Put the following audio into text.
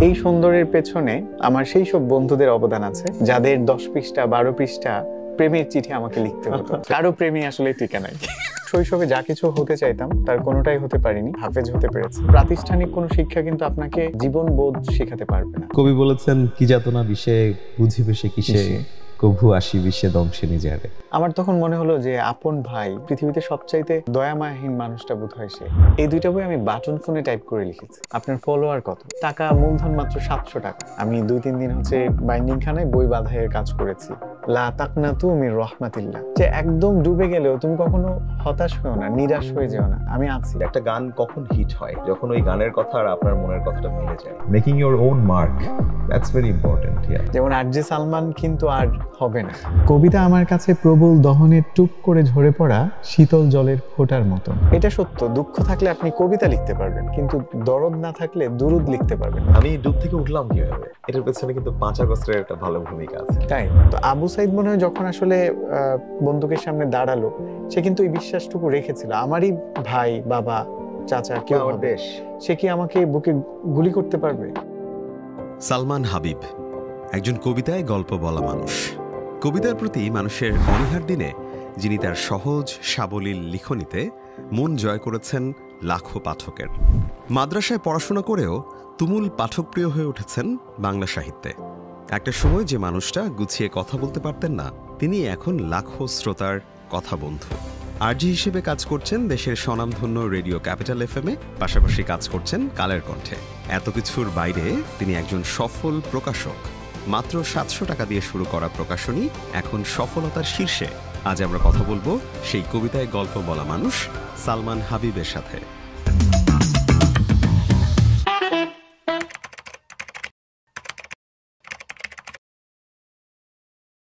এই সৌন্দর্যের পেছনে আমার সেই সব বন্ধুদের অবদান আছে যাদের 10 পৃষ্ঠা 12 পৃষ্ঠা প্রেমের চিঠি আমাকে লিখতে হতো। কারো প্রেমী আসলে টিকে নাই। শৈশবে যা কিছু হতে চাইতাম তার কোনোটাই হতে পারিনি, হাফেজ হতে পেরেছি। প্রাতিষ্ঠানিক কোনো শিক্ষা কিন্তু আপনাকে জীবনবোধ শেখাতে পারবে না। কবি বলেছেন, কি যাতনা বিষে বুঝিবে সে কিসে, কভু আসি বিষে দংশে নিজে হারে। আমার তখন মনে হলো যে আপন ভাই পৃথিবীতে সবচাইতে দয়ামায়াহীন মানুষটা বোধহয় সে। এই দুইটা বই আমি বাটন ফোনে টাইপ করে লিখেছি। আপনার ফলোয়ার কত? টাকা মূলধন মাত্র 700 টাকা। আমি 2-3 দিন বাইন্ডিং খানায় বই বাঁধাইয়ের কাজ করেছি। লা তাকনাতু মির রাহমাতিল্লাহ, যে একদম ডুবে গেলেও তুমি কখনো হতাশ হও না, নিরাশ হয়ে যেও না, আমি আছি। একটা গান কখন হিট হয়? যখন ওই গানের কথা আর আপনার মনের কথাটা মিলে যায়। Making your own mark, that's very important. যেমন আরজে সালমান কিন্তু আর হবে না। কবিতা আমার কাছে প্রবল দহনে টুপ করে ঝরে পড়া শীতল জলের ফোঁটার মতো। এটা সত্য, দুঃখ থাকলে আপনি কবিতা লিখতে পারবেন, কিন্তু দরদ না থাকলে দুরুদ লিখতে পারবেন। আমি ডুব থেকে উঠলাম কিভাবে, এটার পেছনে কিন্তু 5 আগস্টের একটা ভালো ভূমিকা আছে। তাই তো আবু সাইদ মনে হয় যখন আসলে বন্দুকের সামনে দাঁড়ালো, সে কিন্তু এই বিশ্বাসটুকু রেখেছিল, আমারই ভাই, বাবা, চাচা, কেউ আমার দেশ, সে কি আমাকে বুকে গুলি করতে পারবে? সালমান হাবিব একজন কবিতায় গল্প বলা মানুষ। কবিতার প্রতি মানুষের অনীহার দিনে যিনি তার সহজ সাবলীল লিখনীতে মন জয় করেছেন লাখো পাঠকের। মাদ্রাসায় পড়াশোনা করেও তুমুল পাঠকপ্রিয় হয়ে উঠেছেন বাংলা সাহিত্যে। একটা সময় যে মানুষটা গুছিয়ে কথা বলতে পারতেন না, তিনি এখন লাখো শ্রোতার কথা বন্ধু। আরজি হিসেবে কাজ করছেন দেশের স্বনামধন্য রেডিও ক্যাপিটাল FM-এ, পাশাপাশি কাজ করছেন কালের কণ্ঠে। এত কিছুর বাইরে তিনি একজন সফল প্রকাশক। মাত্র 700 টাকা দিয়ে শুরু করা প্রকাশনী এখন সফলতার শীর্ষে। আজ আমরা কথা বলবো সেই কবিতায় গল্প বলা মানুষ সালমান হাবিবের সাথে।